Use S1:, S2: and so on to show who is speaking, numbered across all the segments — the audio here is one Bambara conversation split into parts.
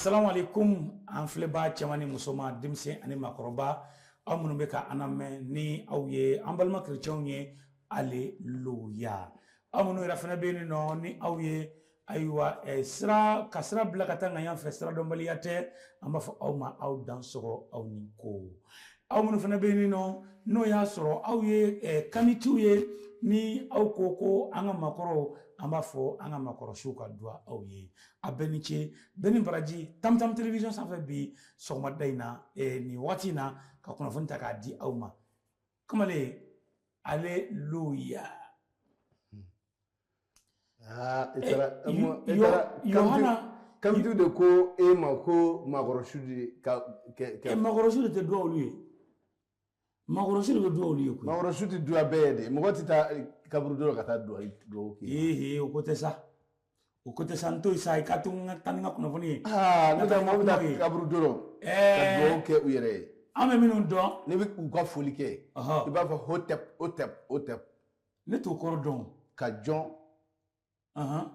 S1: Salam alaikum an filɛba cɛman ni musoman denmisɛn ani maakɔrɔba aw minnu bɛ ka an lamɛn ni aw ye an balima chrétienw ye alleluya aw minnu yɛrɛ fana bɛ yen nɔ ni aw ye ayiwa sira ka sira bila ka taa ŋaɲan fɛ sira dɔnbaliya tɛ an b'a fɔ aw ma aw dansɔgɔ aw ni ko aw minnu fana bɛ yen nɔ n'o y'a sɔrɔ aw ye kanitiw ye ni aw ko an ka maakɔrɔw an b'a fɔ an ka maakɔrɔsiw ka duwa aw ye a bɛɛ ni ce bɛɛ ni baraji Tamtam télévision sanfɛ bi sɔgɔmada in na nin waati in na ka kunnafoni ta k'a di aw ma kamalen alleluya Yohana
S2: kamtu de ko e ma ko maakɔrɔsiw de
S1: maakɔrɔsiw de tɛ duwa olu ye maakɔrɔsiw de bɛ duwa olu ye koyi
S2: maakɔrɔsiw tɛ duwa bɛɛ ye dɛ mɔgɔ tɛ taa kaburu dɔ ka taa duwa kɛ
S1: o ko tɛ sa o ko tɛ sa n to yen sa i ka to n ka taa ni n ka kunnafoni ye
S2: ne taa mɔgɔ bɛ taa kaburu dɔrɔn ka duwawu kɛ u yɛrɛ ye
S1: an bɛ minnu dɔn
S2: ne bɛ u ka foli kɛ i b'a fɔ hotep
S1: ne t'o kɔrɔ dɔn
S2: ka jɔn a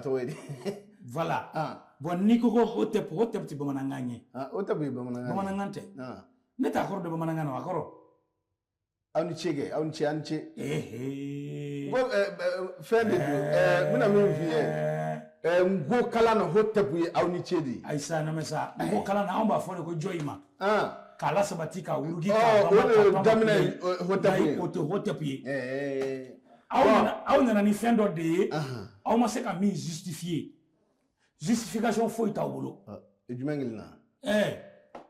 S2: tɔgɔ ye di
S1: voilà bon n'i ko hotep tɛ bamanankan ye
S2: hotep ye
S1: bamanankan tɛ ne t'a kɔrɔ dɔn bamanankan na a kɔrɔ
S2: aw ni ce kɛ aw ni ce fɛn de don n bɛna min f'i ye n ko kalan na hotep ye aw ni ce de ye
S1: ayi sa namɛ sa n ko kalan na anw b'a fɔ de ko jɔ i ma k'a lasabati ka wurugi
S2: o de daminɛ hotep ye
S1: o tɛ hotep ye aw nana ni fɛn dɔ de ye aw ma se ka min justifier justification foyi t'aw bolo
S2: jumɛn kelenna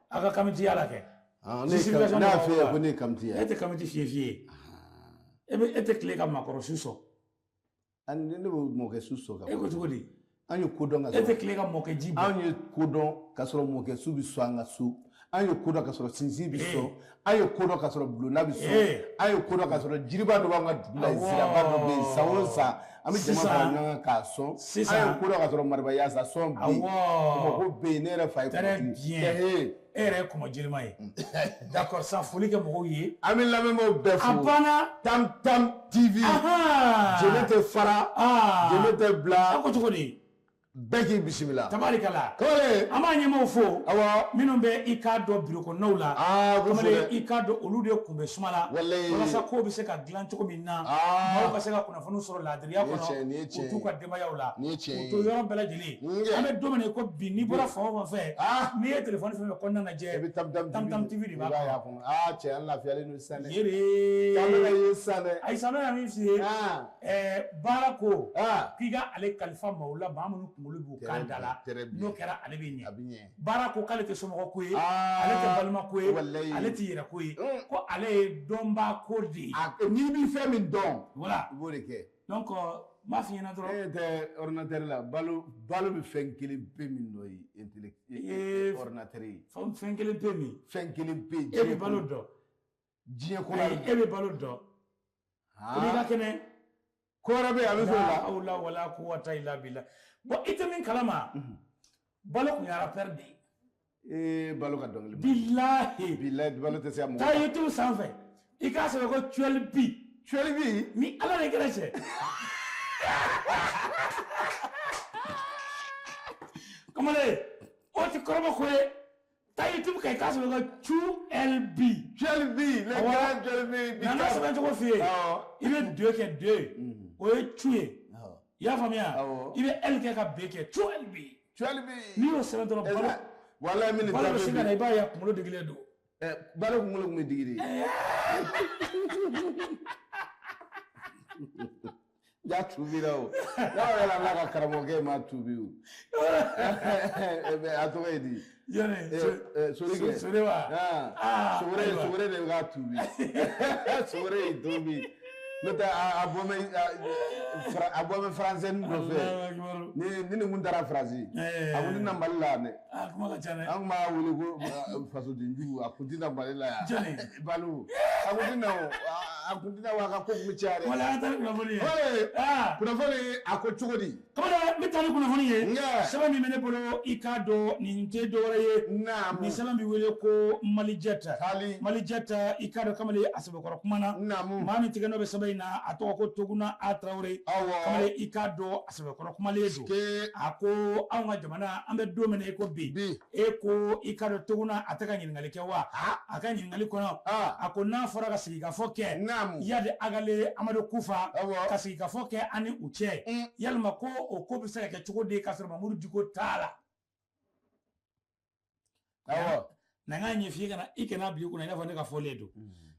S1: a ka kamitiya la kɛ
S2: ne y'a f'i ye ko ne ye kamiti ye
S1: e tɛ kamiti fiye e tɛ tile ka maakɔrɔsiw sɔn
S2: ne bɛ mɔkɛsu sɔn ka
S1: e ko cogo di
S2: an ye kodɔn ka
S1: sɔrɔ e tɛ tile ka mɔkɛ ji bɔ
S2: an ye kodɔn ka sɔrɔ mɔkɛsu bɛ sɔn an ka so an ye kodɔn ka sɔrɔ sinsin bɛ sɔn an ye kodɔn ka sɔrɔ bulonna bɛ sɔn an ye kodɔn ka sɔrɔ jiriba dɔ b'an ka dugu la siraba dɔ bɛ yen san o san an bɛ jama fara ɲɔgɔn kan k'a sɔn an ye kodɔn ka sɔrɔ maraba yaasa sɔn bɛ yen mɔgɔ bɛ yen ne yɛrɛ fa ye
S1: kɔmɔtigi e yɛrɛ ye kɔmɔ jelima ye d'accord san foli kɛ mɔgɔw ye
S2: an bɛ lamɛnbaaw bɛɛ fo
S1: a banna
S2: Tamtam TV jeli tɛ fara jeli tɛ bila
S1: a ko cogo di
S2: bɛɛ k'i bisimila
S1: tabarikala
S2: kamalen
S1: an b'a ɲɛmaaw fo
S2: awɔ
S1: minnu bɛ i k'a dɔn bureau kɔnɔnaw la kamalen i k'a dɔn olu de kun bɛ suma la walasa kow bɛ se ka dilan cogo min na maaw ka se ka kunnafoni sɔrɔ laadiriya kɔnɔ u t'u ka denbayaw la u to yɔrɔ bɛɛ lajɛlen an bɛ don min na ko bi n'i bɔra fan o fan fɛ n'i ye telefɔni fɛn fɛn kɔnɔna lajɛ Tamtam TV de b'a kɔnɔ
S2: cɛ an lafiyalen don sisan dɛ
S1: yere
S2: kamalen ye sisan dɛ
S1: ayi san bɛ min f'i ye baara ko k'i ka ale kalifa maaw la maa minnu kunkolo b'u kan da la n'o kɛra ale bɛ ɲɛ baara ko k'ale tɛ somɔgɔ ko ye ale tɛ balima ko ye ale tɛ yɛrɛ ko ye ko ale ye dɔnbaa ko de ye
S2: n'i bɛ fɛn min dɔn
S1: voilà
S2: i b'o de kɛ
S1: donc n b'a f'i ɲɛna dɔrɔn
S2: e tɛ ordinateur la balo bɛ fɛn kelen pe min dɔ ye ordinateur ye
S1: fɛn kelen pe min
S2: fɛn kelen pe
S1: e bɛ balo dɔn
S2: diɲɛ kɔnɔ
S1: e bɛ balo dɔn i b'i ka kɛnɛ
S2: ko wɛrɛ bɛ yen a bɛ fɛ
S1: aw la wala quwwata illa billah bon i tɛ min kalama balo kun ye rappeur de ye
S2: balo ka dɔnkili
S1: bilahi
S2: balo tɛ se ka mɔgɔ
S1: taa YouTube sanfɛ i k'a sɛbɛn ko Tuel B ni ala de kɛra cɛ kamalen o tɛ kɔrɔbɔ ko ye taa YouTube kan i k'a sɛbɛn ko Tuel B
S2: le grand Tuel B
S1: nana sɛbɛn cogo f'i ye i bɛ deux kɛ deux o ye tu ye i y'a faamuya i bɛ L kɛ ka B kɛ Tuel B n'i y'o sɛbɛn dɔrɔn balo bɛ sin ka na i b'a ye a kunkolo digilen don
S2: balo kunkolo kun bɛ digi de ja tubira o n'a yɛrɛ n'a ka karamɔgɔkɛ ma tubi o a tɔgɔ ye di sorikɛ sogore de k'a tubi sogore ye tubi n'o tɛ a bɔ bɛ faransɛni dɔ fɛ ni nin kun taara faransi a ko ti na mali la dɛ an kun b'a wele ko fasodenjugu a kun ti na mali la yan balo a kun ti na wa a ka ko kun bɛ caya dɛ
S1: wala an taara kunnafoni ye
S2: kunnafoni a ko cogo di
S1: kamalen n bɛ taa ni kunnafoni ye sɛbɛn min bɛ ne bolo i k'a dɔn nin tɛ dɔwɛrɛ ye nin sɛbɛn bɛ wele ko Malijet i k'a dɔn kamalen a sɛbɛkɔrɔ kuma na maa min tigɛ n'o bɛ sɛbɛn in na a tɔgɔ ko Toguna A Traoré kamalen i k'a dɔn a sɛbɛkɔrɔ kumalen don a ko anw ka jamana an bɛ don min na i ko bi e ko i k'a dɔn Toguna a tɛ ka ɲininkali kɛ wa a ka ɲininkali kɔnɔ a ko n'a fɔra ka sigikafɔ kɛ Yadi Agale Amadu Kufa ka sigikafɔ kɛ ani u cɛ yalima ko o ko bɛ se ka kɛ cogo di ka sɔrɔ Mamudu Diko t'a la na nka ɲɛf'i kana i kana bi kunna i n'a fɔ ne ka fɔlen don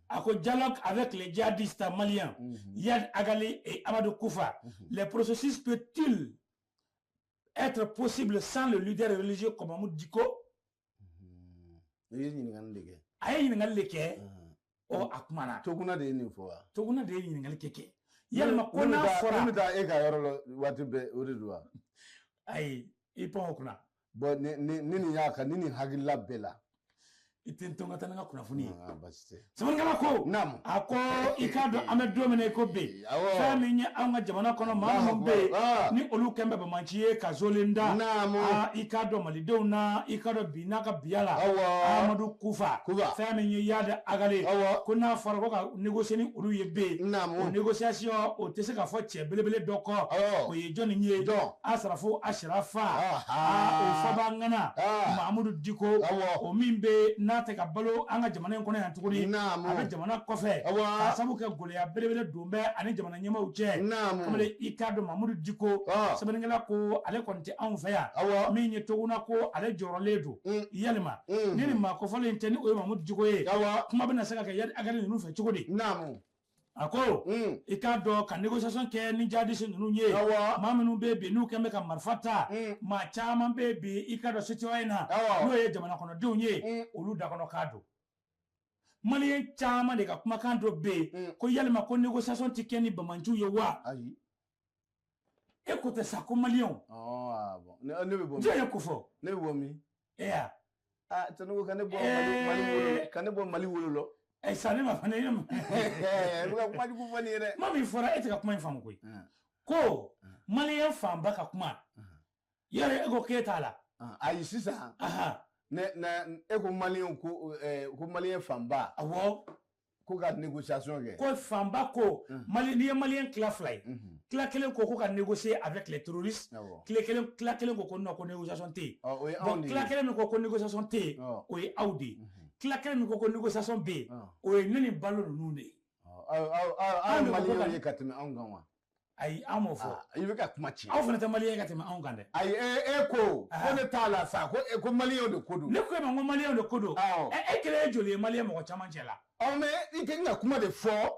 S1: a ko dialogue avec les djihadistes maliens Yadi Agale et Amadou Kufa les processus peut-il être possible sans le leader religieux comme Mamudu Diko a ye ɲininkali de kɛ a kumana
S2: Toguna de ye nin fɔ wa
S1: Toguna de ye ɲininkali kɛ yalima ko n'a fɔra
S2: ne bɛ taa e ka yɔrɔ la waati bɛɛ o de don wa
S1: ayi i pan o kunna
S2: bon ni nin y'a kan ni nin hakilila bɛɛ la
S1: i tɛ n to n ka taa ni n ka kunnafoni ye sɛbɛnnikɛla ko a ko i k'a dɔn an bɛ don min na i ko bi fɛn min ye anw ka jamana kɔnɔ maa minnu bɛ yen ni olu kɛn bɛ Bamaci ye ka zolen da i k'a dɔn malidenw na i k'a dɔn bi n'a ka biya la Amadu Kufa fɛn min ye Yadi Agale ko n'a fɔra ko ka négocier ni olu ye bi o négociation o tɛ se ka fɔ cɛ belebele dɔ kɔ o ye jɔnni ye Asrafo Ashrafa o fɔba ŋana Mamudu Diko o min bɛ n'a tɛ ka balo an ka jamana in kɔnɔ yan tuguni a bɛ jamana kɔfɛ k'a sabu kɛ gɛlɛya belebele don bɛ ani jamana ɲɛmaaw cɛ kamalen i k'a dɔn Mamudu Diko sɛbɛnnikɛla ko ale kɔni tɛ anw fɛ yan min ye Toguna ko ale jɔyɔrɔlen don yalima ni nin maa kɔfɔlen in tɛ ni o ye Mamudu Diko ye kuma bɛna se ka kɛ Yadi Agale ninnu fɛ cogo di a ko i k'a dɔn ka négociation kɛ ni jihadiste ninnu ye maa minnu bɛ bi n'u kɛn bɛ ka marifa ta maa caman bɛ bi i k'a dɔn citoyen na n'o ye jamana kɔnɔdenw ye olu dakɔnɔ k'a don maliyɛn caman de ka kumakan dɔ bɛ yen ko yalima ko négociation tɛ kɛ ni Bamaciw ye wa e ko tɛ sa ko maliyɛnw jɔn ye ko fɔ
S2: ne bɛ bɔ min tɛnɛko ka ne bɔ Mali wolo lɔ
S1: sa ne ma fana ye
S2: kuma jugu fɔ nin ye dɛ
S1: maa min fɔra e tɛ ka kuma in faamu koyi ko maliyɛn fanba ka kuma yɛrɛ e ko k'e t'a la
S2: ayi sisan e ko maliyɛn ko maliyɛn fanba
S1: awɔ
S2: ko ka négociation kɛ
S1: ko fanba ko n'i ye maliyɛn tila fila ye tila kelen ko ka négocier avec les terroristes tila kelen ko non ko négociation tɛ yen bon tila kelen min ko négociation tɛ yen o ye aw de ye tila kelen min ko négociation bɛ yen o ye ne ni balo ninnu de ye
S2: aw maliyɛnw ye ka tɛmɛ anw kan wa
S1: ayi an m'o fɔ
S2: i bɛ ka kuma tiɲɛ
S1: aw fana tɛ maliyɛn ka tɛmɛ anw kan dɛ
S2: ayi e ko ne t'a la sa ko maliyɛnw de ko don
S1: ne ko e ma ko maliyɛnw de ko don e kelen ye joli ye maliyɛn mɔgɔ caman cɛ la
S2: mais i kan ka kuma de fɔ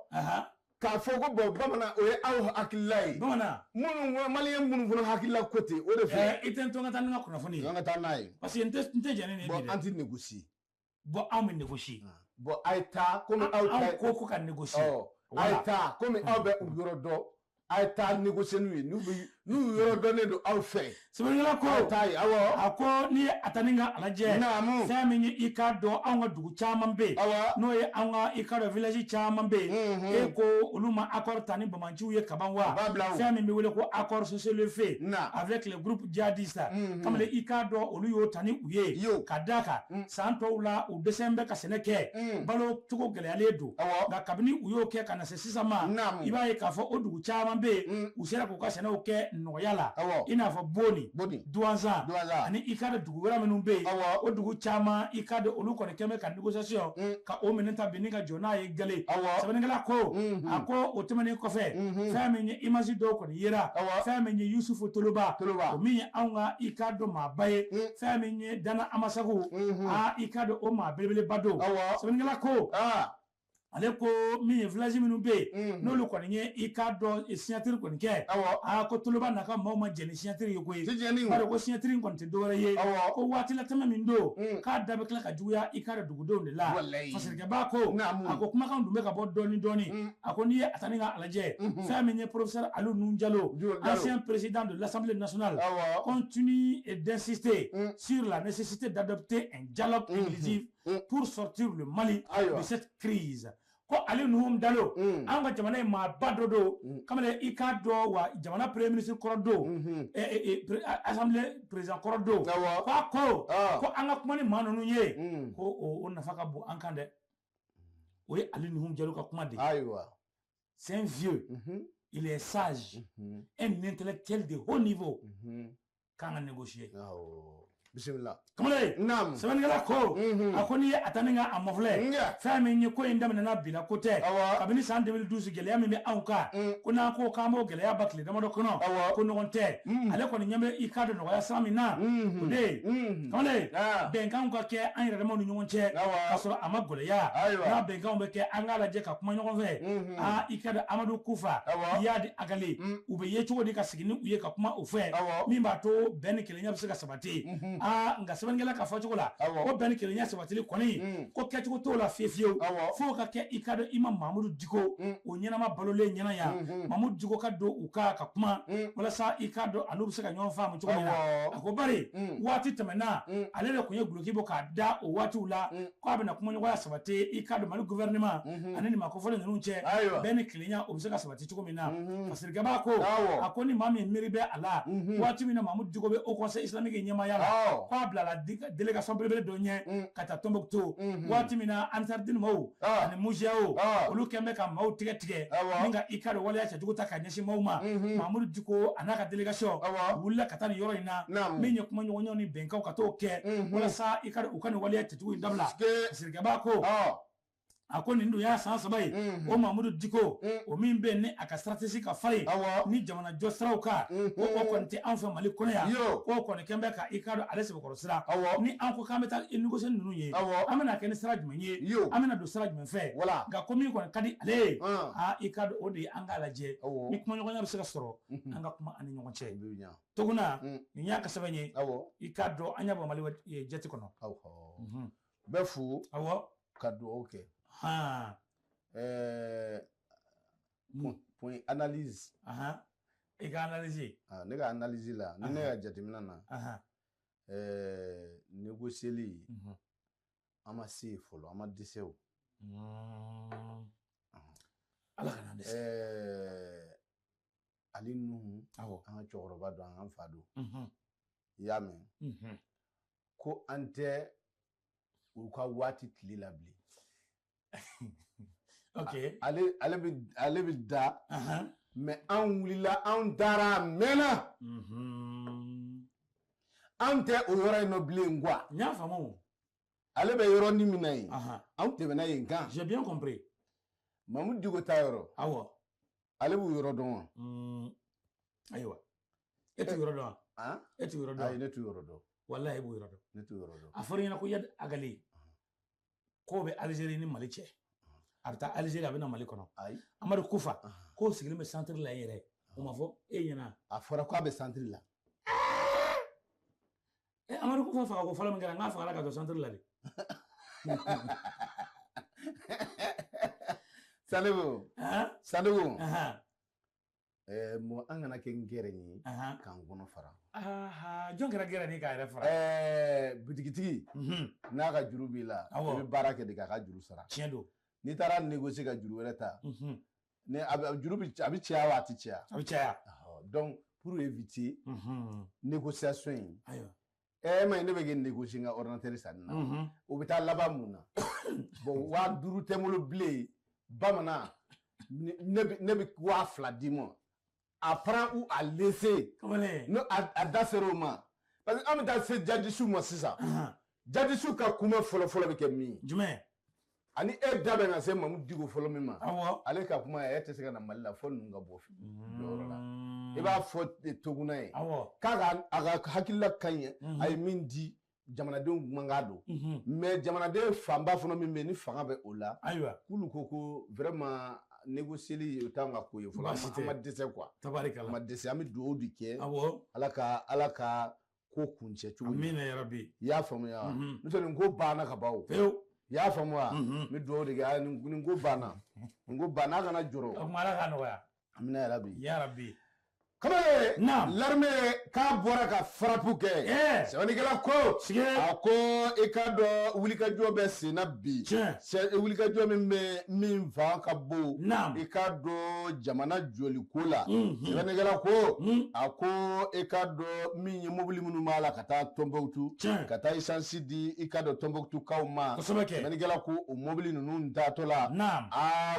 S2: k'a fɔ ko bɔn bamanan o ye aw hakilila ye
S1: bamanan
S2: minnu maliyɛn minnu fana hakilila ko ten o de filɛ
S1: i tɛ n to n ka taa ni n ka kunnafoni ye
S2: an ka taa n'a ye
S1: parce que n tɛ jɛn ni nin ye bi dɛ
S2: an tɛ négocier
S1: bon anw bɛ négocier
S2: bon a ye taa komi aw ta
S1: anw ko ka négocier
S2: a ye taa komi aw bɛ u yɔrɔ dɔn a ye taa négocier n'u ye n'u yɔrɔ dɔnnen don aw fɛ
S1: sɛbɛnnikɛla ko a ko n'i ye a ta ni ka lajɛ fɛn min ye i k'a dɔn anw ka dugu caman bɛ yen n'o ye anw ka i k'a dɔn village caman bɛ yen e ko olu ma accord ta ni Bamaciw ye kaban wa fɛn min bɛ wele ko accord cessez-le-feu avec les groupes djihadistes kamalen i k'a dɔn olu y'o ta ni u ye ka d'a kan san tɔw la u dɛsɛlen bɛ ka sɛnɛ kɛ balo cogo gɛlɛyalen don nka kabini u y'o kɛ ka na se sisan ma i b'a ye k'a fɔ o dugu caman bɛ yen u sera k'u ka sɛnɛw kɛ nɔgɔya la i n'a fɔ Boni Douanzan ani i k'a dɔn dugu wɛrɛ minnu bɛ yen o dugu caman i k'a dɔn olu kɔni kɛn bɛ ka négociation ka o minɛ ta bi ni ka jɔ n'a ye gale sɛbɛnnikɛla ko a ko o tɛmɛnen kɔfɛ fɛn min ye image dɔw kɔni yera fɛn min ye Yusufu Toloba o min ye anw ka i k'a dɔn maaba ye fɛn min ye Dana Amasagu i k'a dɔn o maa belebeleba don sɛbɛnnikɛla ko ale ko min ye village minnu bɛ yen n'olu kɔni ye i k'a dɔn signature kɔni kɛ ko Toloba n'a ka maaw ma jɛn ni signature ye koyi bari ko signature in kɔni tɛ dɔwɛrɛ ye ko waati la tɛmɛ min don k'a da bɛ tila ka juguya i k'a dɔn dugudenw de la fasilikɛba ko a ko kumakan dun bɛ ka bɔ dɔɔni dɔɔni a ko n'i ye a ta ni ka lajɛ fɛn min ye professeur Aliou Noun Diallo ancien président de l'Assemblée nationale continue d'insister sur la nécessité d'adopter un dialogue inclusif pour sortir le Mali de cette crise ko Aliou Noun Diallo an ka jamana in maa ba dɔ don kamalen i k'a dɔn wa jamana premier ministre kɔrɔ don assemblée président kɔrɔ don ko an ka kuma ni maa ninnu ye ko o nafa ka bon an kan dɛ o ye Aliou Noun Diallo ka kuma de ye c'est un vieux. Il est sage. Un intellectuel de haut niveau. Quand on négocie.
S2: Bismillah.
S1: Comment est-ce?
S2: Nam.
S1: C'est un gars ko. Akoni ataninga amofle. Femme ni ko indam na bila kote. Kabini san 2012 gele mi anka. Kuna ko kamo gele ya bakle dama do kono. Ko no gonte. Ale ko nyame ikado no ya samina. Today. Comment est? Benkan ko ke an yere mo nyonche. Kaso amagole ya. Na benkan be ke angala je ka kuma nyongo fe. Ikado amadu kufa. Yadi agali. Ube yecho di ka sigini uye ka kuma ofe. Mimba to ben kele nya bisa ka sabati. Nga sebengela ka fa chokola ko ben kele nya sabatili koni ko ke choko to la fefio fo ka ke ikado imam mamudu diko o nyana ma balole nyana ya mamudu diko ka do uka ka kuma wala sa ikado anu bisa ka nyon fa mu chokola ko bari wati temena ale le kunye guluki bo ka da o wati ula ko abena kuma nyo ya sabate ikado mali gouvernement aneni makofole nunche ben kele nya o bisa ka sabati chokomena fasirga ba ko akoni mami miribe ala wati mina mamudu diko be au conseil islamique nyama ya kwa bla la délégation belebele donye kata Tombouctou wati mina ansardin mo ani mujao olu kembe ka maw tige ninga ikado wala ya jugo taka nyeshi mawma mamudu diko anaka délégation wulla kata ni yoro ina minye kuma nyonyo ni benka ka to ke wala sa ikado ukani wala ya jugo ndabla sirga bako akoni ndu ya san sabai o mamudu diko o min be ne aka strategy ka fari ni jamana josraw ka o konti anfa mali kono ya o kono kembe ka ikado alese ko sira ni anko kameta négocier nunu ye amena ken sira jmenye amena do sira jmen fe ga komi ko kadi ale ikado o de angala je ni kuma nyonya be sira soro anga kuma ani nyonche toguna ni nyaka sabenye ikado anya ba mali jeti kono
S2: befu kado okay point analyse
S1: et analyse
S2: ne ga analyse la ne ga jatimina na négocier li ama si folo ama disew
S1: ala kana des
S2: ali nu an chokoroba do an fado yame ko ante u ka wati tili labli
S1: ok
S2: ale bi da mais an wulila an dara mena an tɛ o yɔrɔ in nɔ bilen quoi
S1: nya famu
S2: ale bɛ yɔrɔ ni mina ye an tɛmɛna yen kan
S1: j'ai bien compris
S2: Mamudu Diko ta yɔrɔ
S1: awo
S2: ale b'u yɔrɔ dɔn wa
S1: ayiwa e tu yɔrɔ dɔn e tu yɔrɔ dɔn
S2: ayi ne tu yɔrɔ dɔn
S1: wallahi e b'u yɔrɔ dɔn
S2: ne tu yɔrɔ dɔn
S1: a fɔra ɲɛna ko yad agali ko bɛ Algérie ni Mali cɛ a bɛ taa Algérie a bɛ na Mali kɔnɔ Amadu Kufa ko sigilen bɛ centre la yɛrɛ o ma fɔ e ɲɛna
S2: a fɔra ko a bɛ centre la
S1: Amadu Kufa faga ko fɔlɔ min kɛra n k'a fagala ka don centre la de
S2: Sanego mo an kana kɛ n gɛrɛ ye k'an kɔnɔ fara
S1: jɔn kɛra gɛrɛ ni k'a yɛrɛ fara
S2: butigitigi n'a ka juru b'i la i bɛ baara kɛ de k'a ka juru sara
S1: tiɲɛ don
S2: n'i taara négocier ka juru wɛrɛ ta ni juru a bɛ caya wa a tɛ caya
S1: a bɛ caya
S2: donc pour éviter négociation in ma ne bɛ kɛ négocier n ka ordinateur sanni na o bɛ taa laban mun na bon 5000 tɛ n bolo bilen bamanan ne bɛ 2000 d'i ma à prendre ou à laisser no a da sera o ma parce que an bɛ taa se jadisiw ma sisan jadisiw ka kuma fɔlɔ-fɔlɔ bɛ kɛ min ye
S1: jumɛn
S2: ani e da bɛ na se Mamudu Diko fɔlɔ min ma ale ka kuma e tɛ se ka na Mali la fɔ ninnu ka bɔ yɔrɔ la i b'a fɔ Toguna ye k'a ka hakilila ka ɲi a ye min di jamanadenw mankan don mais jamanaden fanba fana min bɛ yen ni fanga bɛ o la k'olu ko vraiment négocier o t'an ka ko ye fɔlɔ an ma dɛsɛ quoi
S1: tabarikala
S2: an ma dɛsɛ an bɛ dugawu de kɛ ala ka ko kuncɛ cogo min
S1: amina ya rabbi
S2: i y'a faamuya wa n'o tɛ nin ko banna ka ban o i y'a faamu wa n bɛ dugawu de kɛ nin ko banna nin ko banna a kana jɔrɔ
S1: o kuma ala ka nɔgɔya
S2: amina ya rabbi kamale
S1: Naam.
S2: l'armée k'a bɔra ka frappe kɛ sɛbɛnnikɛla ko a ko i ka dɔn wulikajɔ bɛ sen na bi wulikajɔ min bɛ min fan ka bon i ka dɔn jamana jɔliko la sɛbɛnnikɛla ko a ko i ka dɔn min ye mobili minnu b'a la ka taa Tombouctou ka taa essence di i ka dɔn Tombouctoukaw ma sɛbɛnnikɛla ko o mobili ninnu taatɔ la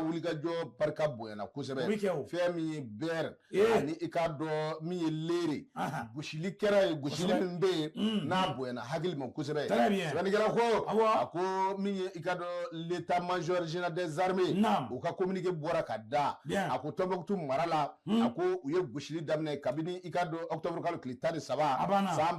S2: wulikajɔ barika bonyana kosɛbɛ fɛn min ye bɛr ani i ka dɔn min ye leere gosili kɛra ye gosili min bɛ yen n'a bonyana hakili ma kosɛbɛ sɛbɛnnikɛla ko a ko min ye i ka dɔn l'état major général des armées u ka communiqué bɔra ka da a ko Tombouctou mara la a ko u ye gosili daminɛ kabini i ka dɔn octobre kalo tile 13 san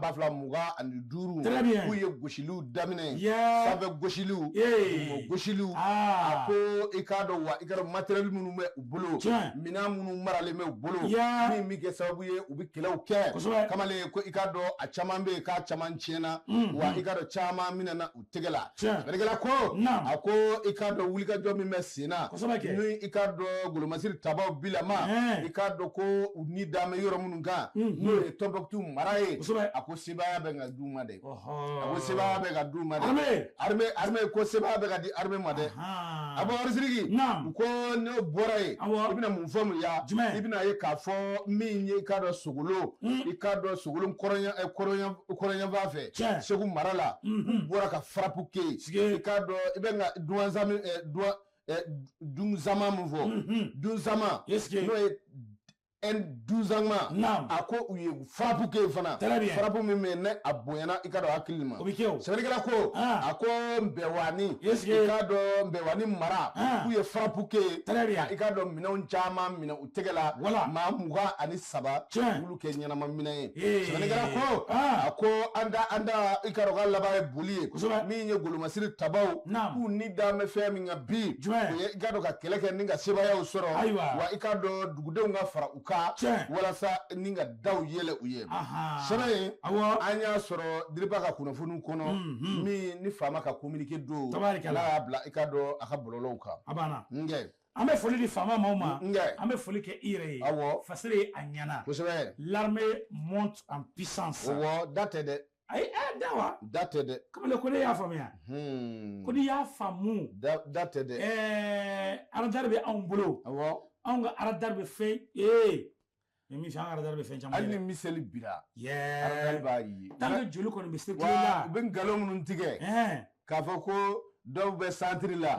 S2: 2025 k'u ye gosiliw daminɛ sanfɛ gosiliw dugu gosiliw a ko i ka dɔn wa i ka dɔn matériel minnu bɛ u bolo minɛn minnu maralen bɛ u bolo min kɛ sababu ye u bɛ kɛlɛw kɛ kamalen ko i ka dɔn a caman bɛ yen k'a caman tiɲɛna wa i ka dɔn caman minɛna u tɛgɛ la sɛbɛnnikɛla ko a ko i ka dɔn wulikajɔ min bɛ sen na ni i ka dɔn golomasiri tabaw bilama i ka dɔn ko u ni dame yɔrɔ minnu kan n'o ye Tombouctou mara ye a ko sebaya bɛ ka d'u ma dɛ a ko sebaya bɛ ka d'u ma dɛ armée ko sebaya bɛ ka di armée ma dɛ a bɔ Sidiki u ko n'o bɔra yen i bɛna mun fɔ mun ya i bɛna ye k'a fɔ min ye i ka dɔn Sogolo i ka dɔn Sogolo kɔrɔyanfan fɛ Segu mara la u bɔra ka frappe kɛ i ka dɔn i bɛ ka Dunzama mun fɔ Dunzama n'o ye N12 a ko u ye frappe kɛ fana frappe min bɛ ne a bonyana i ka dɔn hakili ma sɛbɛnnikɛla ko a ko Mbɛwani i ka dɔn Mbɛwani mara k'u ye frappe kɛ i ka dɔn minɛnw caman minɛ u tɛgɛ la maa 27 olu kɛ ɲɛnama minɛn ye sɛbɛnnikɛla ko a ko an da i ka dɔn ka laban ye boli ye min ye golomasiri tabaw k'u ni dame fɛn min ka bi u ye i ka dɔn ka kɛlɛ kɛ ni ka sebayaw sɔrɔ wa i ka dɔn dugudenw ka fara u walasa ni ka daw yɛlɛ u ye sɛbɛn an y'a sɔrɔ Diriba ka kunnafoniw kɔnɔ min ni faama ka communiqué don n'a y'a bila i ka dɔn a ka bɔlɔlɔw kan
S1: an bɛ foli di faama maaw ma an bɛ foli kɛ i yɛrɛ ye fasere a ɲɛna kosɛbɛ l'armée monte en puissance
S2: da tɛ dɛ
S1: ayi da wa
S2: da tɛ dɛ
S1: kamalen ko ne y'a faamuya ko n'i y'a faamu
S2: da tɛ dɛ
S1: aradari bɛ anw bolo anw ka aradari bɛ fɛn min fɛ an ka aradari bɛ fɛn caman
S2: hali ni miseli bira aradari b'a ye
S1: tant que joli kɔni bɛ circuler la
S2: u bɛ nkalon minnu tigɛ k'a fɔ ko dɔw bɛ centre la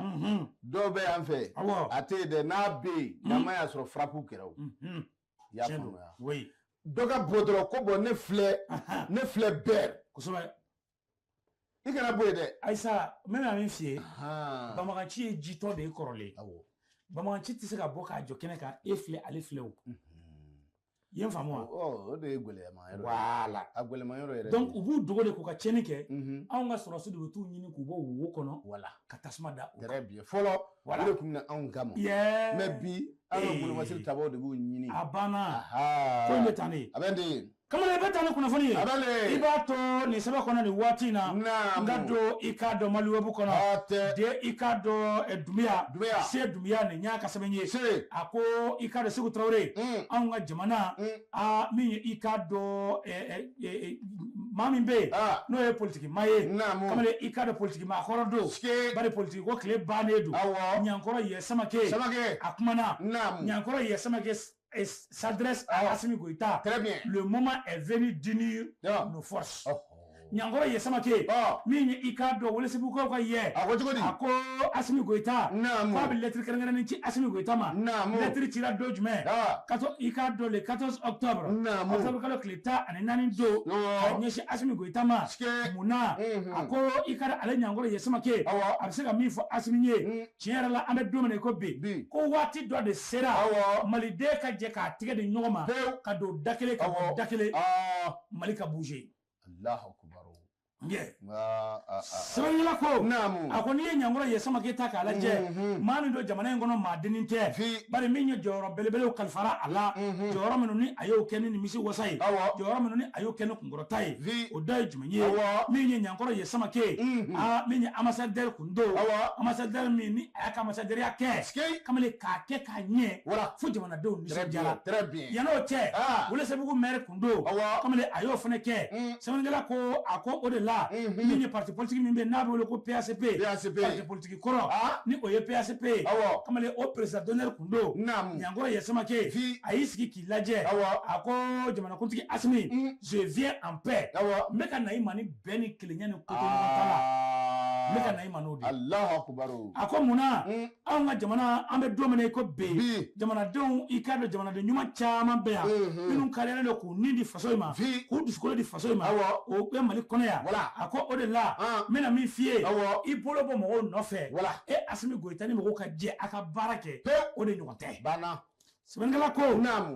S2: dɔw bɛ yan fɛ a tɛ yen dɛ n'a bɛ yen n'an y'a sɔrɔ frappe kɛra o i y'a faamuya dɔ ka bɔ dɔrɔn ko bɔn ne filɛ bɛɛ
S1: kosɛbɛ
S2: i kana bɔ yen dɛ
S1: ayisa n bɛna min f'i ye Banbaganci ye jitɔ de ye kɔrɔlen Banbaganci tɛ se ka bɔ k'a jɔ kɛnɛ kan e filɛ ale filɛ o i ye n faamu wa
S2: o de ye gɛlɛyama yɔrɔ voilà a gɛlɛyama yɔrɔ yɛrɛ
S1: donc u b'u dogo de k'u ka tiɲɛni kɛ anw ka sɔrɔsiw de bɛ t'u ɲini k'u bɔ wo kɔnɔ ka tasuma da o
S2: très bien fɔlɔ o de tun bɛ anw kama mais bi an ka golomasiri tabaw de b'u ɲini
S1: a banna ko in bɛ tan de
S2: a bɛ de
S1: kamalen i bɛ taa ni kunnafoni ye i b'a to nin sɛbɛn kɔnɔ nin waati in na n ka don i k'a dɔn Mali web kɔnɔ de i k'a dɔn Dunbiya se Dunbiya nin y'a ka sɛbɛn ye a ko i k'a dɔn Segu Tarawele anw ka jamana min ye i k'a dɔn maa min bɛ yen n'o ye politiki maa ye kamalen i k'a dɔn politiki maa kɔrɔ don bari politiki ko tile bannen don Ɲankɔrɔ Yɛrɛ Samake a kumana Ɲankɔrɔ Yɛrɛ Samake s'adresse à Assimi Goïta.
S2: Très bien.
S1: Le moment est venu d'unir nos forces. Ɲankɔrɔ Yɛrɛ Samake min ye i k'a dɔn Welesebugukaw ka yɛ a ko Assimi Goïta k'a bɛ lettre kɛrɛnkɛrɛnnen ci Assimi Goïta ma lettre cira don jumɛn i k'a dɔn le 14 octobre octobre kalo tile 14 don ka ɲɛsin Assimi Goïta ma munna a ko i ka dɔn ale Ɲankɔrɔ Yɛrɛ Samake a bɛ se ka min fɔ Assimi ye tiɲɛ yɛrɛ la an bɛ don min na ko bi ko waati dɔ de sera maliden ka jɛ k'a tigɛ di ɲɔgɔn ma ka don da kelen ka bɔ da kelen Mali ka bouger. nge sɛbɛnnikɛla ko a ko n'i ye ɲankɔrɔ ye Samake ta k'a lajɛ maa min don jamana in kɔnɔ maa dennin tɛ bari min ye jɔyɔrɔ belebelew kalifara a la jɔyɔrɔ minnu ni a y'o kɛ ni nimisi wasa ye jɔyɔrɔ minnu ni a y'o kɛ ni kunkɔrɔta ye o dɔ ye jumɛn ye min ye ɲankɔrɔ ye Samake min ye ambassadeur kun don ambassadeur min ni a y'a ka ambassadeur kɛ kamalen k'a kɛ k'a ɲɛ fo jamanadenw nisɔndiyara yan'o cɛ Welesebugu maire kun don kamalen a y'o fana kɛ sɛbɛnnikɛla ko a ko o de la min ye parti politique min bɛ n'a bɛ wele ko PACP parti politique kɔrɔ ni o ye PACP ye kamalen o président d'honneur kun don ɲankɔrɔ ye Samake a y'i sigi k'i lajɛ a ko jamanakuntigi Asimi je viens en paix n bɛ ka na i ma ni bɛn ni kelenya ni koto ɲɔgɔn ta la n bɛ ka na i ma n'o de a ko munna anw ka jamana an bɛ don min na i ko bi jamanadenw i k'a dɔn jamanaden ɲuman caman bɛ yan minnu kariyalen don k'u ni di faso in ma k'u dusukolo di faso in ma o bɛ Mali kɔnɔ yan a ko o de la n bɛna min f'i ye i bolo bɔ mɔgɔw nɔfɛ e Asimi Goyita ni mɔgɔw ka jɛ a ka baara kɛ o de ɲɔgɔn tɛ sɛbɛnnikɛla ko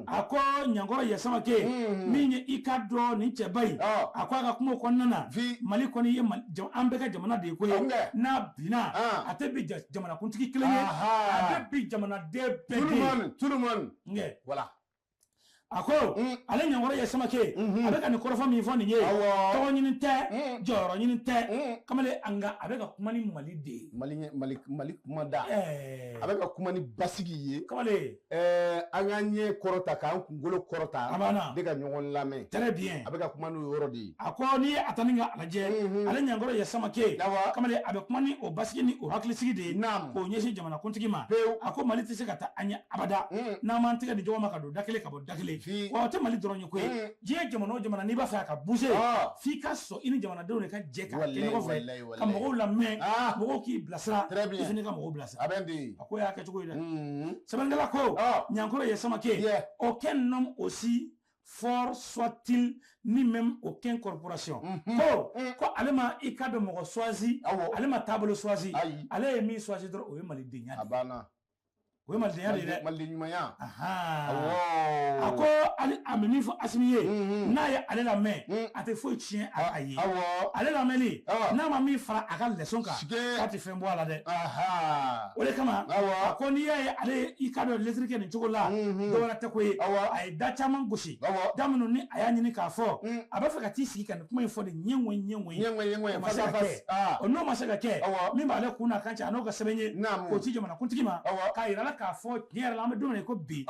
S1: a ko ɲankɔrɔ ye Samake min ye i ka dɔn nin cɛba in a ko a ka kuma kɔnɔna na Mali kɔni ye an bɛɛ ka jamana de ye ko ye n'a binna a tɛ bi jamanakuntigi kelen ye a bɛ bi jamanaden bɛɛ de a ko ale ɲankɔrɔ ye Samake a bɛ ka nin kɔrɔfɔ min fɔ nin ye tɔgɔ ɲini tɛ jɔyɔrɔ ɲini tɛ kamalen nka a bɛ ka kuma ni Mali de ye
S2: Mali kuma da a bɛ ka kuma ni basigi ye
S1: kamalen
S2: an ka ɲɛ kɔrɔta k'an kunkolo kɔrɔta de ka ɲɔgɔn lamɛn
S1: très bien
S2: a bɛ ka kuma n'o yɔrɔ de ye a
S1: ko n'i ye a ta ni ka lajɛ ale ɲankɔrɔ ye Samake kamalen a bɛ kuma ni o basigi ni o hakilisigi de ye k'o ɲɛsin jamanakuntigi ma a ko Mali tɛ se ka taa an ɲɛ abada n'an m'an tɛgɛ di ɲɔgɔn ma ka don da kelen ka bɔ da kelen wa o tɛ Mali dɔrɔn ye koyi diɲɛ jamana o jamana n'i b'a fɛ a ka bouger f'i ka sɔn i ni jamanadenw de ka jɛ ka kɛ ɲɔgɔn fɛ ka mɔgɔw lamɛn mɔgɔw k'i bilasira i fana ka mɔgɔw bilasira a ko y'a kɛ cogo ye dɛ sɛbɛnnikɛla ko ɲankɔrɔ ye Samake aucun homme aussi fort soit-il ni même aucune corporation ko ale ma i ka dɔn mɔgɔ choisi ale ma taabolo choisi ale ye min choisi dɔrɔn o ye malidenya de ye o ye malidenya de ye dɛ
S2: maliden ɲumanya
S1: a ko a bɛ min fɔ Asimi ye n'a ye ale lamɛn a tɛ foyi tiɲɛ a ye ale lamɛnni n'a ma min fara a ka leçon kan k'a tɛ fɛn bɔ a la dɛ o de kama a ko n'i y'a ye ale i ka dɔn lettre kɛ nin cogo la dɔwɛrɛ tɛ ko ye a ye da caman gosi da minnu ni a y'a ɲini k'a fɔ a b'a fɛ ka t'i sigi ka nin kuma in fɔ de ɲɛŋɔ o ma se ka kɛ o n'o ma se ka kɛ min b'ale kun na kan cɛ a n'o ka sɛbɛn ye k'o ci jamanakuntigi ma k'a yira k'a fɔ tiɲɛ yɛrɛ la an bɛ don min na i ko bi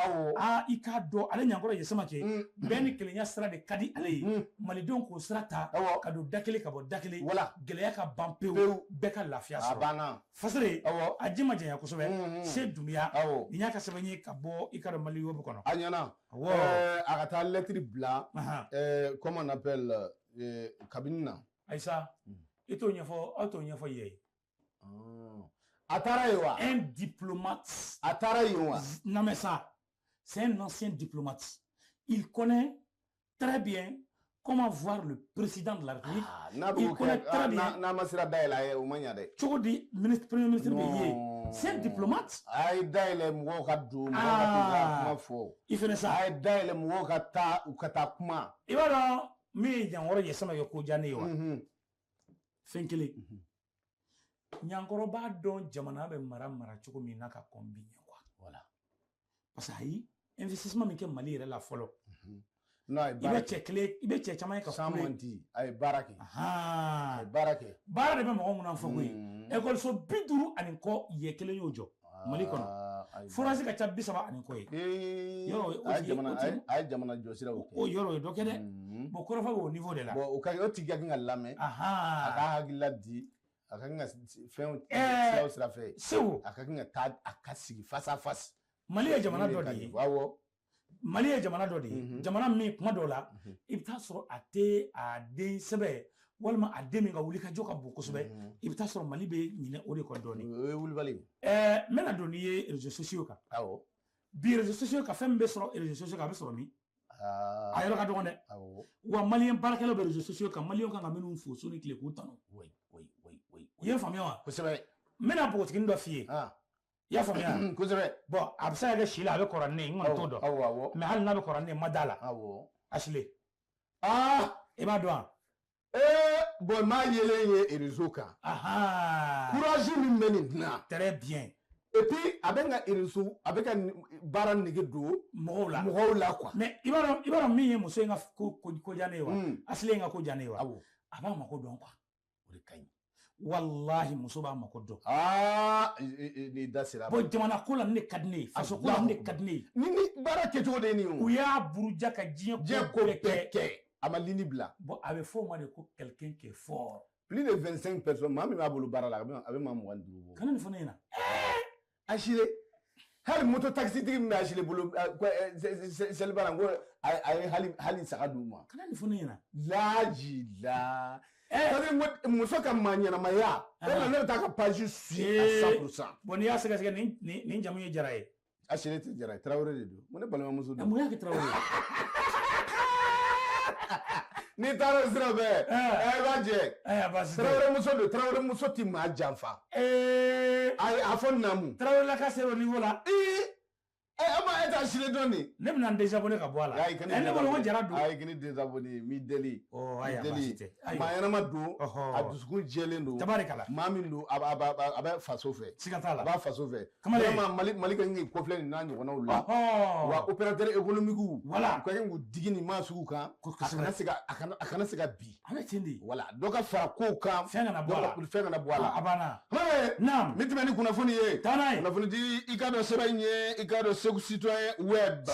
S1: i k'a dɔn ale ɲankɔrɔ ye Samake bɛɛ ni kelenya sira de ka di ale ye malidenw k'o sira ta ka don da kelen ka bɔ da kelen gɛlɛya ka ban pewu bɛɛ ka lafiya sɔrɔ fasere a ji ma janya kosɛbɛ se Dunbiya nin y'a ka sɛbɛn ye ka bɔ i ka dɔn Mali web kɔnɔ
S2: a ɲɛna a ka taa lettre bila comment on appelle kabini na
S1: Ayisa i t'o ɲɛfɔ aw t'o ɲɛfɔ i ye
S2: a taara yen wa
S1: un diplomate
S2: a taara yen wa
S1: non mais ça c'est un ancien diplomate il connaît très bien comment voir le président de la République il connaît très bien
S2: n'a ma sira dayɛlɛ a ye o ma ɲa dɛ
S1: cogo di premier ministre bɛ ye c'est un diplomate
S2: a ye dayɛlɛ mɔgɔw ka don mɔgɔw ka kuma fɔ
S1: i fɛnɛ sa
S2: a ye dayɛlɛ mɔgɔw ka taa kuma
S1: i b'a dɔn min ye ɲankɔrɔ ye Samake ko diya ne ye wa fɛn kelen ɲankɔrɔ b'a dɔn jamana bɛ mara cogo min na ka kɔn bi ɲɛ quoi voilà parce que ayi investissement min kɛ Mali yɛrɛ la fɔlɔ i bɛ cɛ caman ye ka kuma
S2: a ye baara kɛ a ye baara kɛ
S1: baara de bɛ mɔgɔ mun na fɔ koyi ekɔliso 50 ani kɔ ye kelen y'o jɔ Mali kɔnɔ forage ka ca 30 ani kɔ ye
S2: a ye jamana jɔsiraw kɛ
S1: o yɔrɔ ye dɔ kɛ dɛ bon kɔrɔfɔ b'o niveau de la
S2: bon o tigi ka kan ka lamɛn a ka hakilila di a ka kan ka fɛnw sira fɛ
S1: Segu
S2: a ka kan ka taa a ka sigi face à face
S1: Mali ye jamana dɔ de ye Mali ye jamana dɔ de ye jamana min kuma dɔw la i bɛ taa sɔrɔ a tɛ a den sɛbɛ walima a den min ka wuli ka jɔ ka bon kosɛbɛ i bɛ taa sɔrɔ Mali bɛ ɲinɛ o de kɔ dɔɔni
S2: o ye wulibali
S1: n bɛna don n'i ye réseaux sociaux kan bi réseaux sociaux kan fɛn min bɛ sɔrɔ réseaux sociaux kan a bɛ sɔrɔ min a yɔrɔ ka dɔgɔn dɛ wa maliyɛn baarakɛlaw bɛ réseaux sociaux kan maliyɛnw kan ka minnu fo su ni tile k'u tanu i ye faamuya wa
S2: kosɛbɛ
S1: n bɛna npogotiginin dɔ f'i ye i y'a faamuya
S2: kosɛbɛ
S1: bon a bɛ se ka kɛ si la a bɛ kɔrɔ ni ne ye n kɔni t'o dɔn mais hali n'a bɛ kɔrɔ ni ne ye n ma d'a la Asile i b'a dɔn wa
S2: bon ma yele ye réseau kan courage min bɛ nin dilan
S1: très bien
S2: et puis a bɛ ka réseau a bɛ ka baara nege don mɔgɔw la quoi
S1: mais i b'a dɔn min ye muso in ka ko diya ne ye wa Asile in ka ko diya ne ye wa a b'a mako dɔn quoi
S2: o de ka ɲi
S1: wallahi muso b'a mako dɔn
S2: ni da sera
S1: bon jamana ko la ne ka di ne ye faso ko la ne ka di ne ye
S2: ni baara kɛcogo de ye nin
S1: u y'a buruja ka diɲɛ ko bɛɛ kɛ
S2: a ma lini bila
S1: bon a bɛ fɔ o ma de ko quelqu'un qui est fort
S2: plus de 25 personnes maa min b'a bolo baara la a bɛ maa 25 bɔ
S1: kana nin fɔ ne ɲɛna
S2: Asile hali moto taxi tigi min bɛ Asile bolo seliba la n ko a ye hali saga d'u ma
S1: kana nin fɔ ne ɲɛna
S2: laji la muso ka maa ɲɛnamaya ne bɛ taa ka page suit à 100%.
S1: bon n'i y'a sɛgɛsɛgɛ nin jamu ye Jara ye
S2: Asile tɛ Jara ye Tarawele de don mun ne balimamuso don
S1: mun y'a kɛ Tarawele
S2: ni taara sira fɛ b'a jɛ Tarawele muso don Tarawele muso ti maa janfa a fɔ namu
S1: Tarawele la ka se o niveau la
S2: ama e t'a Asile dɔn ni
S1: ne bɛna n désabonné ka bɔ a la ne bolo ko Jara don
S2: ayi kini désabonné mi deli
S1: ayi baasi tɛ
S2: maa ɲɛnama don a dusukun jɛlen don
S1: tabarikala
S2: maa min don a bɛ faso fɛ
S1: siga t'a la
S2: a b'a faso fɛ
S1: kamalen
S2: Mali ka ɲi kɔfilɛ nin n'a ɲɔgɔnnaw la wa opérateur économique
S1: voilà
S2: u ka kɛ k'u digi nin maa sugu kan a kana se ka bi
S1: a bɛ ten de
S2: voilà dɔ ka fara kow kan
S1: fɛn kana bɔ a la
S2: a banna
S1: naam
S2: min tɛmɛ ni kunnafoni ye
S1: taa n'a ye
S2: kunnafoni di i ka dɔn sɛbɛn in ye i ka dɔn Segu citoyen web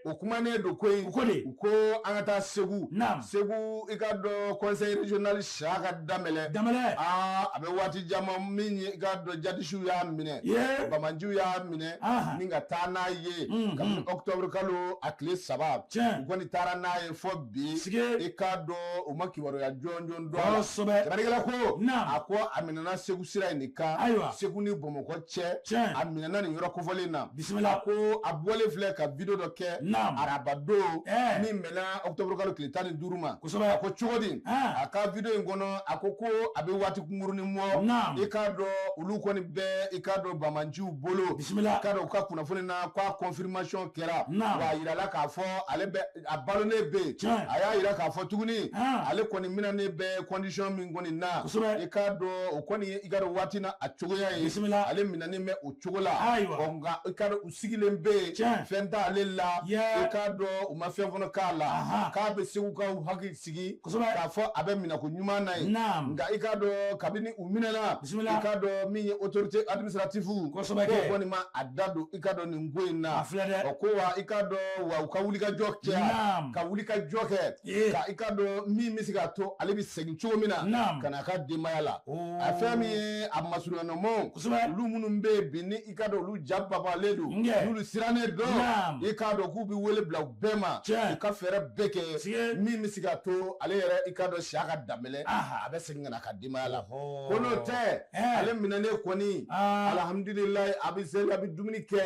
S2: o kumanen don ko in u ko an ka taa Segu Segu i ka dɔn conseil régional sa ka damɛlɛ a bɛ waati caman min ye i ka dɔn jadisiw y'a minɛ Bamanjiw y'a minɛ ni ka taa n'a ye kabini octobre kalo a tile 3 u kɔni taara n'a ye fɔ bi i ka dɔn u ma kibaruya jɔnjɔn dɔn tabarikɛla ko a ko a minɛna Segu sira in de kan Segu ni Bamakɔ cɛ a minɛna nin yɔrɔ kofɔlen na a ko a bɔlen filɛ ka video dɔ kɛ araba don min mɛnna octobre kalo tile 15 ma a ko cogo di a ka video in kɔnɔ a ko a bɛ waati kunkurunin bɔ i k'a dɔn olu kɔni bɛɛ i k'a dɔn Bamanjiw bolo i k'a dɔn u ka kunnafoni na k'a confirmation kɛra wa a yirala k'a fɔ ale bɛ a balonen bɛ yen a y'a yira k'a fɔ tuguni ale kɔni minɛnen bɛ condition min kɔni na i k'a dɔn o kɔni ye i k'a dɔn waati na a cogoya ye ale minɛnen bɛ o cogo la nka i k'a dɔn u sigilen bɛ yen fɛn t'ale la i k'a dɔn u ma fɛn fana k'a la k'a bɛ Segu ka hakili sigi k'a fɔ a bɛ minɛko ɲuman na ye nka i k'a dɔn kabini u minɛna i k'a dɔn min ye autorité administrative k'o kɔni ma a da don i k'a dɔn nin ko in na o ko wa i k'a dɔn wa u ka wulikajɔ kɛ ka wulikajɔ kɛ ka i k'a dɔn min bɛ se k'a to ale bɛ segin cogo min na ka na a ka denbaya la a fɛn min ye a masurunyanamanw olu minnu bɛ yen bi ni i k'a dɔn olu ja babalen don n'olu sirannen dɔn i k'a dɔn k'u bɛ wele bila u bɛɛ ma u ka fɛɛrɛ bɛɛ kɛ min bɛ se k'a to ale yɛrɛ i k'a dɔn siya ka damɛlɛ a bɛ segin ka na a ka denbaya la ko n'o tɛ ale minɛnen kɔni alihamudulilayi a bɛ seli a bɛ dumuni kɛ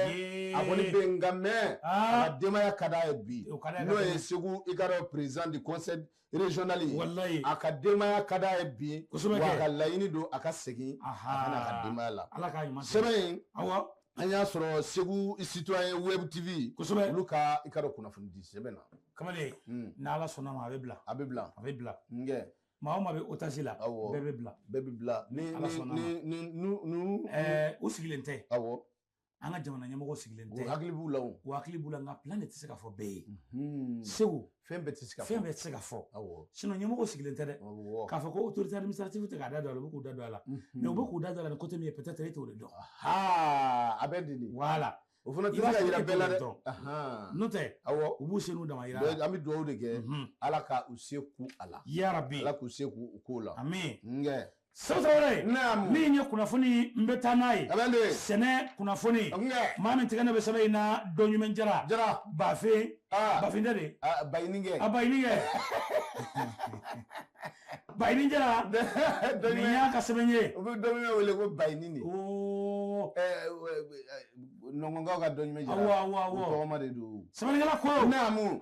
S2: a kɔni bɛ nka mɛ a ka denbaya ka d'a ye bi n'o ye Segu i ka dɔn président du conseil régional ye a ka denbaya ka d'a ye bi wa a ka laɲini don a ka segin a ka na a ka denbaya la sɛbɛn in an y'a sɔrɔ Segu citoyen web TV olu ka i ka dɔn kunnafoni di sɛbɛn na
S1: kamalen n'Ala sɔnna ma a bɛ bila
S2: nkɛ
S1: maa o maa bɛ otage la bɛɛ bɛ bila
S2: ni
S1: u sigilen tɛ an ka jamana ɲɛmɔgɔ sigilen tɛ
S2: u hakili b'u la
S1: u hakili b'u la nka plan de tɛ se ka fɔ bɛɛ ye Segu
S2: fɛn bɛɛ tɛ se ka fɔ
S1: sinon ɲɛmɔgɔ sigilen tɛ dɛ k'a fɔ ko autorité administrative tɛ k'a da don a la u bɛ k'u da don a la mais u bɛ k'u da don a la ni côté min ye peut-être e t'o de dɔn
S2: a bɛ di nin
S1: voilà
S2: o fana tɛ se ka yira bɛɛ la dɛ
S1: n'o tɛ u b'u se n'u dama yira
S2: an bɛ dugawu de kɛ Ala ka u se ku a la
S1: yarabi
S2: Ala k'u se k'u ko la
S1: amin
S2: nkɛ
S1: Sɛbɛsɛbɛrɛ min ye kunnafoni n bɛ taa n'a ye sɛnɛ kunnafoni maa min tigɛ ne bɛ sɛbɛn in na dɔn ɲuman Jara Bafin tɛ de
S2: Bayinikɛ
S1: Bayini Jara nin y'a ka sɛbɛn ye
S2: u bɛ dɔ ɲuman wele ko Bayini de nɔngɔnkaw ka dɔ ɲuman Jara o tɔgɔma de don
S1: sɛbɛnnikɛla ko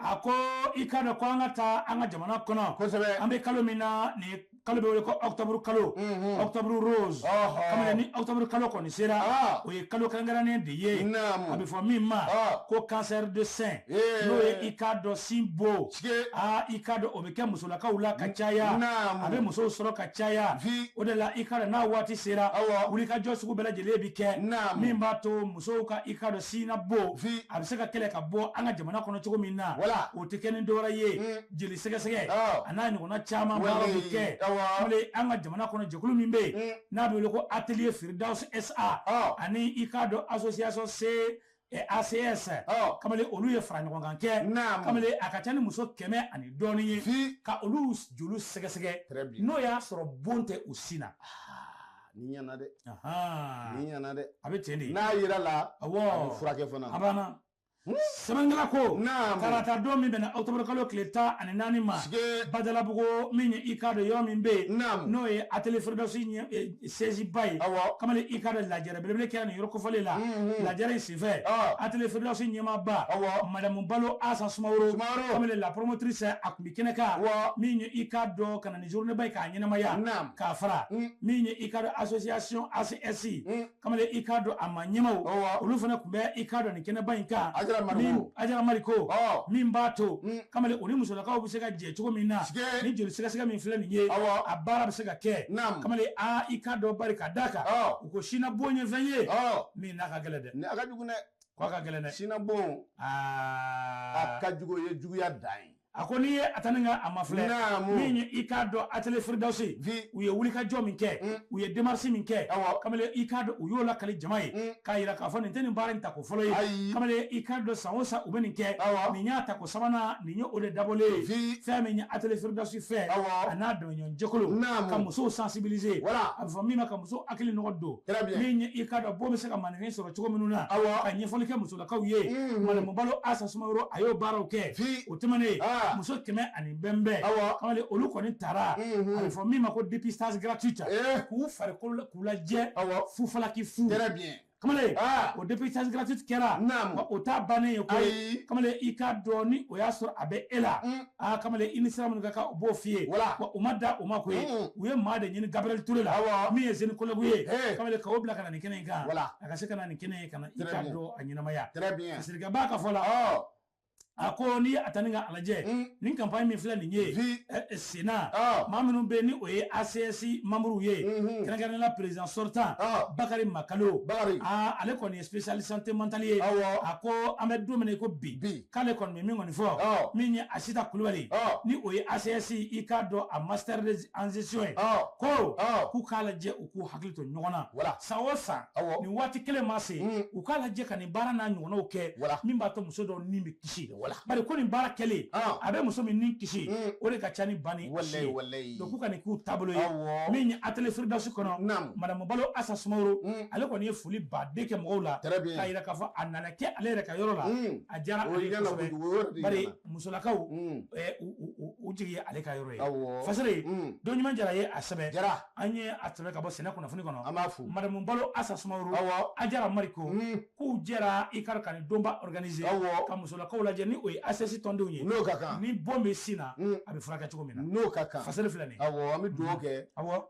S1: a ko i k'a dɔn ko an ka taa an ka jamana kɔnɔ an bɛ kalo min na nin kalo bɛ wele ko octobre kalo octobre rose kamalen ni octobre kalo kɔni sera o ye kalo kɛrɛnkɛrɛnnen de ye a bɛ fɔ min ma ko cancer de sein n'o ye i k'a dɔn sin bon i k'a dɔn o bɛ kɛ musolakaw la ka caya a bɛ musow sɔrɔ ka caya o de la i k'a dɔn n'a waati sera wulikajɔ sugu bɛɛ lajɛlen bi kɛ min b'a to musow ka i k'a dɔn sin na bon a bɛ se ka kɛlɛ ka bɔ an ka jamana kɔnɔ cogo min na o tɛ kɛ ni dɔwɛrɛ ye jeli sɛgɛsɛgɛ a n'a ɲɔgɔnna caman baara bi kɛ an ka jamana kɔnɔ jɛkulu min bɛ yen n'a bɛ wele ko atelier Firdaus SA ani i k'a dɔn association ACS kamalen olu ye fara ɲɔgɔn kan kɛ kamalen a ka ca ni muso 100 ani dɔɔni ye ka olu joli sɛgɛsɛgɛ n'o y'a sɔrɔ bon tɛ u sin na
S2: ni ɲana dɛ ni ɲana dɛ
S1: a bɛ ten de
S2: n'a yira la a bɛ furakɛ fana
S1: a banna sɛbɛnkɛla ko karata don min bɛna octobre kalo tile 14 ma Badalabugu min ye i k'a dɔn yɔrɔ min bɛ yen n'o ye atelier Firdaus siège ba ye kamalen i k'a dɔn lajɛrɛ belebele kɛra nin yɔrɔ kofɔlen la lajɛrɛ in senfɛ atelier Firdaus ɲɛmaaba Madamu Balo Asa Sumaworo kamalen la promotrice a tun bɛ kɛnɛ kan min ye i k'a dɔn ka na ni journée ba ye k'a ɲɛnamaya k'a fara min ye i k'a dɔn association ACS kamalen i k'a dɔn a ma ɲɛmaw olu fana tun bɛ i k'a dɔn nin kɛnɛba in kan Ajara Mariko min b'a to kamalen o ni musolakaw bɛ se ka jɛ cogo min na ni joli sɛgɛsɛgɛ min filɛ nin ye a baara bɛ se ka kɛ kamalen i k'a dɔn bari ka d'a kan u ko sinna bon ye fɛn ye min n'a ka gɛlɛn dɛ
S2: a ka jugu dɛ
S1: k'a ka gɛlɛn dɛ
S2: sinna bon a ka jugu ye juguya dan ye
S1: a ko n'i ye a ta ni ka a ma filɛ min ye i k'a dɔn atelier Firdaus u ye wulikajɔ min kɛ u ye démarche min kɛ kamalen i k'a dɔn u y'o lakali jama ye k'a yira k'a fɔ nin tɛ nin baara in ta ko fɔlɔ ye kamalen i k'a dɔn san o san u bɛ nin kɛ nin y'a ta ko sabanan nin ye o de dabɔlen ye fɛn min ye atelier Firdaus fɛ a n'a dɛmɛɲɔgɔn jɛkulu ka musow sensibiliser a bɛ fɔ min ma ka musow hakili nɔgɔ don min ye i k'a dɔn bon bɛ se ka maninfin sɔrɔ cogo minnu na ka ɲɛfɔli kɛ musolakaw ye Madamu Balo Asa Sumaworo a y'o baaraw kɛ o tɛmɛnen muso 100 ani bɛnbɛn kamalen olu kɔni taara a bɛ fɔ min ma ko dépistage gratuite k'u farikolo k'u lajɛ fufalaki fu kamalen o dépistage gratuite kɛra wa o t'a bannen ye koyi kamalen i k'a dɔn ni o y'a sɔrɔ a bɛ e la kamalen i ni sira minnu ka kan u b'o f'i ye wa u ma da o ma koyi u ye maa de ɲini Gabriel Touré la min ye gynécologue ye kamalen k'o bila ka na nin kɛnɛ in kan a ka se ka na nin kɛnɛ in ka na i k'a dɔn a ɲɛnamaya parce que b'a ka fɔ la a ko n'i ye a ta ni ka lajɛ nin campagne min filɛ nin ye Sénat maa minnu bɛ yen ni o ye ACS membres ye kɛrɛnkɛrɛnnen la président sortant Bakari Makalo ale kɔni ye spécialiste santé mentale ye a ko an bɛ don min na i ko bi k'ale kɔni bɛ min kɔni fɔ min ye Asita Kulibali ni o ye ACS i k'a dɔn a master en gestion ye ko k'u k'a lajɛ u k'u hakili to ɲɔgɔn na san o san nin waati kelen ma se u k'a lajɛ ka nin baara n'a ɲɔgɔnnaw kɛ min b'a to muso dɔw ni bɛ kisi bari ko nin baara kɛlen a bɛ muso min ni kisi o de ka ca ni bani ye donc k'u ka nin k'u taabolo ye min ye atelier Firdaus kɔnɔ Madamu Balo Asa Sumaworo ale kɔni ye foli baden kɛ mɔgɔw la k'a yira k'a fɔ a nana kɛ ale yɛrɛ ka yɔrɔ la a diyara ale kosɛbɛ bari musolakaw u jigi ye ale ka yɔrɔ ye fasere don ɲuman jara ye a sɛbɛn an ye a sɛbɛn ka bɔ sɛnɛ kunnafoni kɔnɔ Madamu Balo Asa Sumaworo Ajara Mariko k'u jɛra i ka nin donba organiser ka musolakaw lajɛ ni o ye ACS tɔndenw ye
S2: n'o ka kan ni
S1: bon bɛ sin na a bɛ furakɛ cogo min na
S2: n'o ka kan
S1: fasere filɛ nin
S2: an bɛ dugawu kɛ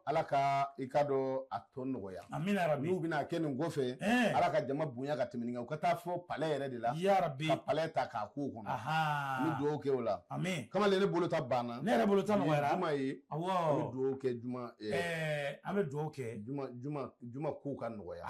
S2: ala ka i ka dɔn a tɔ nɔgɔya
S1: amina yarabi
S2: n'u bɛna kɛ nin kɔfɛ ala ka jama bonya ka tɛmɛ nin kan u ka taa fɔ palais yɛrɛ de la
S1: yarabi
S2: ka palais ta k'a k'o kɔnɔ an bɛ dugawu kɛ o la kamalen ne bolo ta banna
S1: ne yɛrɛ bolo ta nɔgɔyara
S2: juma ye an bɛ dugawu kɛ juma
S1: an bɛ dugawu kɛ
S2: juma kow ka nɔgɔya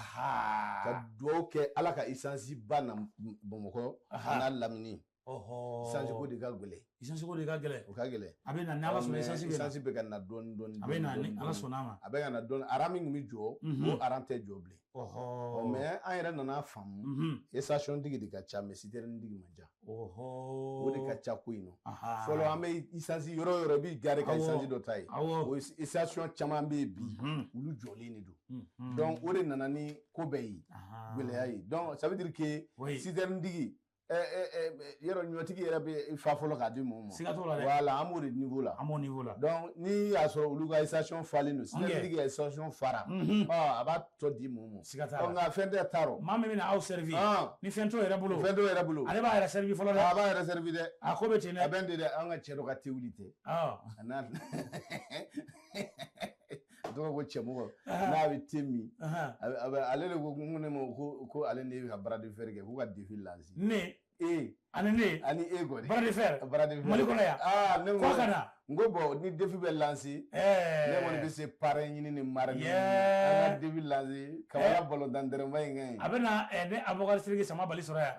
S2: ka dugawu kɛ ala ka essence ba na Bamakɔ n'a lamini essence ko de ka gɛlɛn
S1: essence ko de ka gɛlɛn
S2: o ka gɛlɛn
S1: a bɛ na ni ala sɔnna
S2: essence bɛ ka na dɔɔni dɔɔni
S1: a bɛ na ni ala sɔnna ma
S2: a bɛ ka na dɔɔni aran min bɛ jɔ o aran tɛ jɔ bilen mais an yɛrɛ nana faamu station tigi de ka ca mais citerne tigi man ca o de ka ca ko in nɔ fɔlɔ an bɛ essence yɔrɔ o yɔrɔ i b'i gare ka essence dɔ ta ye o station caman bɛ yen bi olu jɔlen de don donc o de nana ni ko bɛɛ ye gɛlɛya ye donc ça veut dire que citerne tigi yɔrɔ ɲɔtigi yɛrɛ bɛ fa fɔlɔ k'a di mɔgɔw ma.
S1: Siga t'o la dɛ.
S2: Voilà an b'o de niveau la.
S1: An b'o niveau la.
S2: Donc ni y'a sɔrɔ olu ka station falen don sigatigi ka station fara a b'a tɔ di mɔgɔw ma.
S1: Siga t'a la.
S2: Nka fɛn tɛ taa rɔ.
S1: Maa min bɛna aw servir ni fɛn t'o yɛrɛ bolo.
S2: Fɛn t'o yɛrɛ bolo.
S1: Ale b'a yɛrɛ servir fɔlɔ dɛ.
S2: A b'a yɛrɛ servir dɛ.
S1: A ko bɛ ten dɛ.
S2: A bɛ n de dɛ an ka cɛ dɔ ka thé wuli tɛ. A n'a tɔgɔ ko cɛmɔgɔ n'a bɛ thé min ale de ko ne ma ko ale ne bɛ ka bras de fer kɛ k'u ka défi lancer.
S1: Ne.
S2: Ani
S1: ne.
S2: Ani kɔni.
S1: Bras de fer.
S2: Bras de fer.
S1: Mali kɔnɔ yan.
S2: Ne ko
S1: fɔ ka na.
S2: n ko bon ni défi bɛ lancer. Ne kɔni bɛ se parrain ɲini ni marraine ɲini. An ka défi lancer kabala ballontan dɛrɛmɛ in ka ɲi.
S1: A bɛ na ne Abubakar Sidiki sama bali sɔrɔ yan.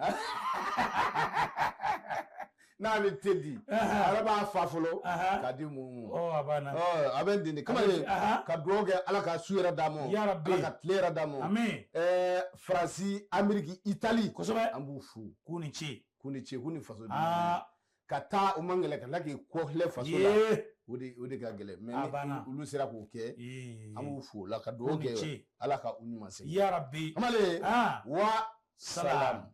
S2: N'a bɛ thé di. Ale b'a fa fɔlɔ k'a di mɔgɔw ma.
S1: A banna.
S2: A bɛ n deli kamalen ka dugawu kɛ Ala ka su yɛrɛ d'a ma.
S1: Yarabi.
S2: Ala ka tile yɛrɛ d'a ma.
S1: Amin.
S2: Faransi, Amérique, Italie.
S1: Kosɛbɛ.
S2: An b'u fo.
S1: K'u ni ce.
S2: K'u ni ce k'u ni faso den. Ka taa o man gɛlɛn ka tila k'i kɔ filɛ faso la. O de ka gɛlɛn. Mais ni olu sera k'o kɛ an b'u fo la ka dugawu kɛ Ala ka u ɲuman segin.
S1: Yarabi.
S2: Kamalen wa salam.